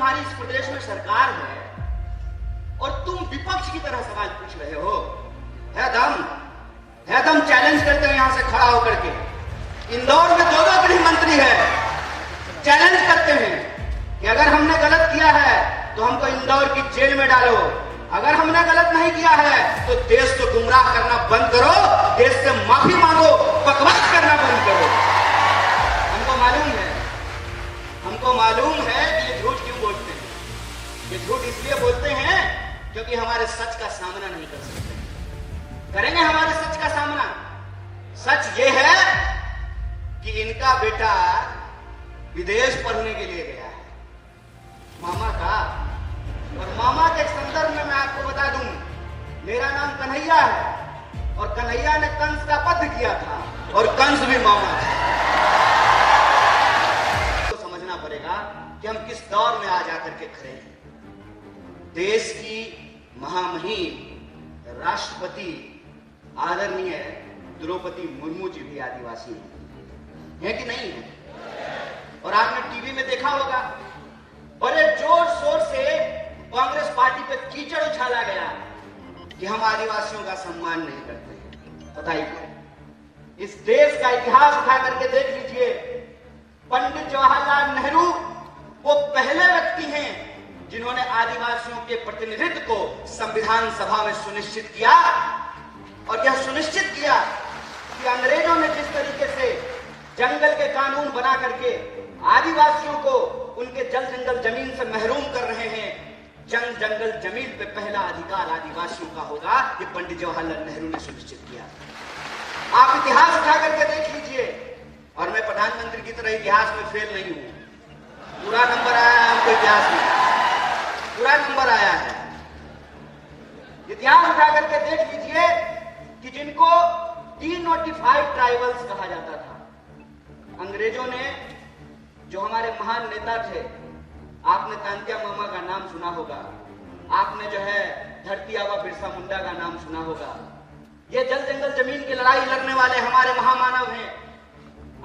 तुम्हारी इस प्रदेश में सरकार है और तुम विपक्ष की तरह सवाल पूछ रहे हो? है दम चैलेंज करते हैं यहां से खड़ा होकर के। इंदौर में दो गृह मंत्री है, चैलेंज करते हैं कि अगर हमने गलत किया है तो हमको इंदौर की जेल में डालो, अगर हमने गलत नहीं किया है तो देश को गुमराह करना बंद करो, देश से माफी मांगो, बकवास करना बंद करो। हमको मालूम है कि ये झूठ क्यों बोलते हैं। ये झूठ इसलिए बोलते हैं क्योंकि हमारे सच का सामना नहीं कर सकते। करेंगे हमारे सच का सामना। सच ये है कि इनका बेटा विदेश पढ़ने के लिए गया है, मामा का। और मामा के संदर्भ में मैं आपको बता दूं, मेरा नाम कन्हैया है और कन्हैया ने कंस का वध किया था और कंस भी मामा था। तो समझना पड़ेगा कि हम किस दौर में आज आकर के खड़े हैं। देश की महामहिम राष्ट्रपति आदरणीय द्रौपदी मुर्मू जी भी आदिवासी है कि नहीं है? और आपने टीवी में देखा होगा, बड़े जोर शोर से कांग्रेस पार्टी पे कीचड़ उछाला गया कि हम आदिवासियों का सम्मान नहीं करते। बताइए, इस देश का इतिहास उठा करके देख लीजिए। पंडित जवाहरलाल नेहरू वो पहले व्यक्ति हैं जिन्होंने आदिवासियों के प्रतिनिधित्व को संविधान सभा में सुनिश्चित किया। और यह सुनिश्चित किया कि अंग्रेजों ने जिस तरीके से जंगल के कानून बना करके आदिवासियों को उनके जल जंगल जमीन से महरूम कर रहे हैं, जंगल जमीन पे पहला अधिकार आदिवासियों का होगा, ये पंडित जवाहरलाल नेहरू ने सुनिश्चित किया। आप इतिहास उठा करके देख लीजिए। और मैं प्रधानमंत्री की तरह इतिहास में फेल नहीं हूं, पूरा नंबर आया है हमको, इतिहास में पूरा नंबर आया है। इतिहास उठा करके देख लीजिए कि जिनको डीनोटिफाइड ट्राइबल्स कहा जाता था, अंग्रेजों ने, जो हमारे महान नेता थे, आपने तांत्या मामा का नाम सुना होगा, आपने जो है धरती आबा बिरसा मुंडा का नाम सुना होगा। ये जल जंगल जमीन की लड़ाई लड़ने वाले हमारे महामानव हैं,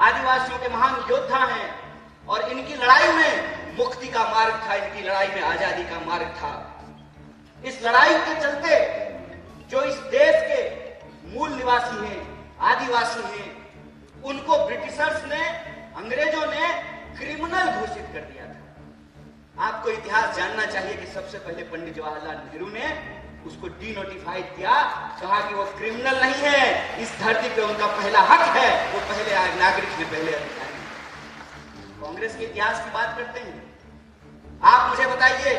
आदिवासियों के महान योद्धा हैं। और इनकी लड़ाई में मुक्ति का मार्ग था, इनकी लड़ाई में आजादी का मार्ग था। इस लड़ाई के चलते जो इस देश के मूल निवासी हैं, आदिवासी हैं, उनको ब्रिटिशर्स ने, अंग्रेजों ने क्रिमिनल घोषित कर दिया था। आपको इतिहास जानना चाहिए कि सबसे पहले पंडित जवाहरलाल नेहरू ने उसको डीनोटिफाइड किया, कहा कि वो क्रिमिनल नहीं है, इस धरती पे उनका पहला हक है, वो पहले नागरिक हैं, पहले अधिकारी। कांग्रेस के इतिहास की बात करते हैं। आप मुझे बताइए,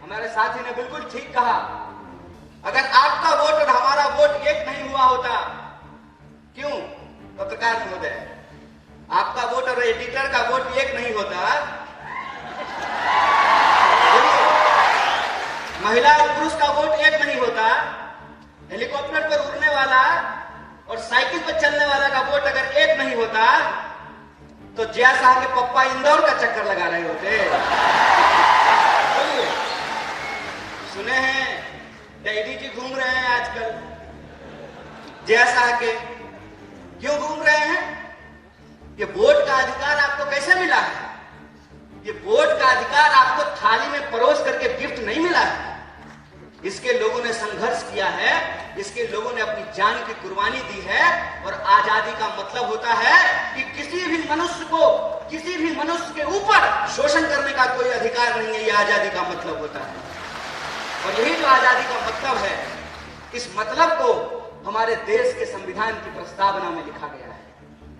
हमारे साथी ने बिल्कुल ठीक कहा, अगर आपका वोट और हमारा वोट एक नहीं हुआ होता, क्यों पत्रकार महोदय, आपका वोट और एडिटर का वोट एक नहीं होता, महिला और पुरुष का वोट एक नहीं होता, हेलीकॉप्टर पर उड़ने वाला और साइकिल पर चलने वाला का वोट अगर एक नहीं होता, तो जया साहब के पप्पा इंदौर का चक्कर लगा रहे होते। सुने हैं डैडी जी घूम रहे हैं आजकल जया साहब के, क्यों घूम रहे हैं? ये वोट का अधिकार आपको कैसे मिला है? ये वोट का अधिकार आपको थाली में परोस करके गिफ्ट नहीं मिला है। इसके लोगों ने संघर्ष किया है, इसके लोगों ने अपनी जान की कुर्बानी दी है। और आजादी का मतलब होता है कि किसी भी मनुष्य को, किसी भी मनुष्य के ऊपर शोषण करने का कोई अधिकार नहीं है। यह आजादी का मतलब होता है। और यही जो आजादी का मतलब है, इस मतलब को हमारे देश के संविधान की प्रस्तावना में लिखा गया है।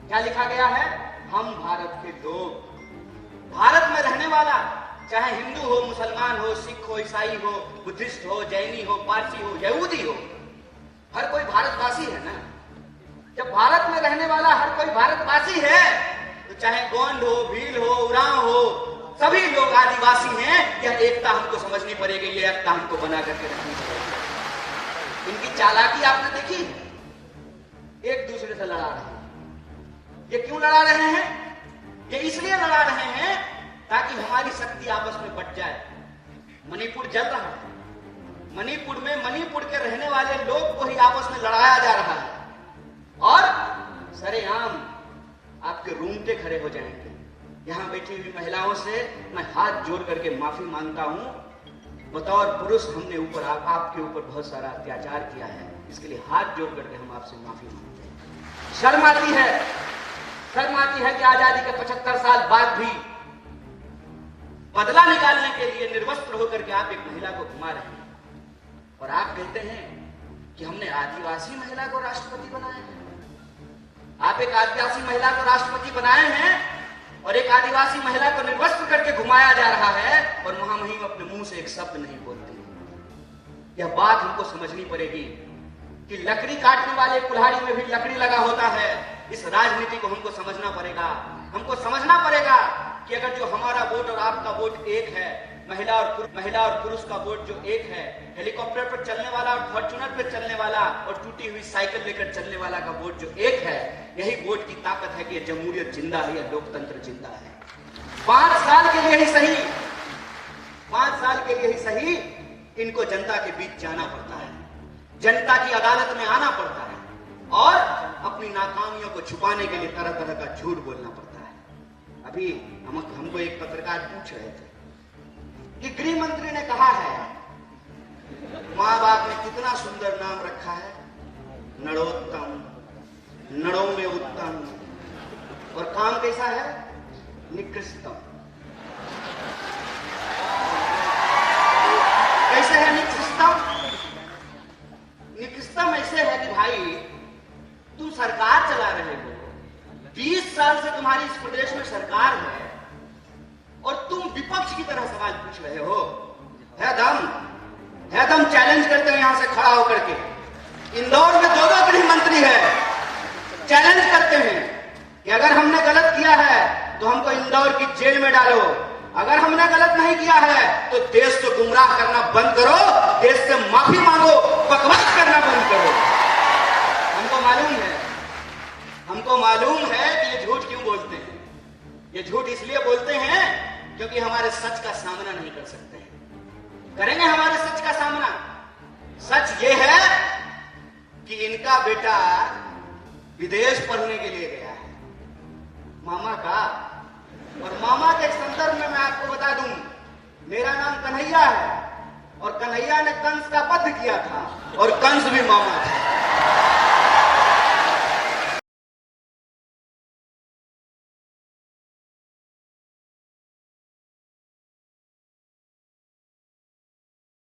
क्या लिखा गया है? हम भारत के लोग, भारत में रहने वाला, चाहे हिंदू हो, मुसलमान हो, सिख हो, ईसाई हो, बुद्धिस्ट हो, जैनी हो, पारसी हो, यहूदी हो, हर कोई भारतवासी है ना। जब भारत में रहने वाला हर कोई भारतवासी है, तो चाहे गोंड हो, भील हो, उरांव हो, सभी लोग आदिवासी हैं। यह एकता हमको समझनी पड़ेगी, यह एकता हमको बना करके रखनी पड़ेगी। इनकी चालाकी आपने देखी, एक दूसरे से लड़ा रहे हैं। ये क्यों लड़ा रहे हैं? ये इसलिए लड़ा रहे हैं ताकि हमारी शक्ति आपस में बट जाए। मणिपुर जल रहा है, मणिपुर में मणिपुर के रहने वाले लोग को ही आपस में लड़ाया जा रहा है और सरेआम आपके रूंगटे खड़े हो जाएंगे। यहां बैठी हुई महिलाओं से मैं हाथ जोड़ करके माफी मांगता हूं। बतौर पुरुष हमने आपके ऊपर बहुत सारा अत्याचार किया है, इसके लिए हाथ जोड़ करके हम आपसे माफी मांगते हैं। शर्म आती है कि आजादी के 75 साल बाद भी बदला निकालने के लिए निर्वस्त्र होकर के आप एक महिला को घुमा रहे हैं और आप कहते हैं कि हमने आदिवासी महिला को राष्ट्रपति बनाया है। आप एक आदिवासी महिला को राष्ट्रपति बनाए हैं और एक आदिवासी महिला को निर्वस्त्र करके घुमाया जा रहा है और महामहिम अपने मुंह से एक शब्द नहीं बोलते। यह बात हमको समझनी पड़ेगी कि लकड़ी काटने वाले कुल्हाड़ी में भी लकड़ी लगा होता है। इस राजनीति को हमको समझना पड़ेगा। हमको समझना पड़ेगा कि अगर जो हमारा वोट और आपका वोट एक है, महिला और पुरुष का वोट जो एक है, हेलीकॉप्टर पर चलने वाला और फॉर्च्यूनर पर चलने वाला और टूटी हुई साइकिल लेकर चलने वाला का वोट जो एक है, यही वोट की ताकत है कि यह जमहूरियत जिंदा है, यह लोकतंत्र जिंदा है। 5 साल के लिए ही सही, 5 साल के लिए ही सही इनको जनता के बीच जाना पड़ता है, जनता की अदालत में आना पड़ता है और अपनी नाकामियों को छुपाने के लिए तरह तरह का झूठ बोलना पड़ता है। अभी हमको एक पत्रकार पूछ रहे थे कि गृह मंत्री ने कहा है मां बाप ने कितना सुंदर नाम रखा है, नरोत्तम, नड़ों में उत्तम, और काम कैसा है, निकृष्टम। कैसे है निकृष्टम? निकृष्टम ऐसे है कि भाई तुम सरकार चला रहे हो, 20 साल से तुम्हारी इस प्रदेश में सरकार है और तुम विपक्ष की तरह सवाल पूछ रहे हो। है दम चैलेंज करते हैं यहां से खड़ा होकर के। इंदौर में 2 गृह मंत्री है, चैलेंज करते हैं कि अगर हमने गलत किया है तो हमको इंदौर की जेल में डालो, अगर हमने गलत नहीं किया है तो देश को गुमराह करना बंद करो, देश से माफी मांगो, बकवास करना बंद करो। हमको मालूम है कि ये झूठ क्यों बोलते हैं। ये झूठ इसलिए बोलते हैं क्योंकि हमारे सच का सामना नहीं कर सकते हैं। करेंगे हमारे सच का सामना। सच ये है कि इनका बेटा विदेश पढ़ने के लिए गया है, मामा का। और मामा के संदर्भ में मैं आपको बता दूं, मेरा नाम कन्हैया है और कन्हैया ने कंस का वध किया था और कंस भी मामा था।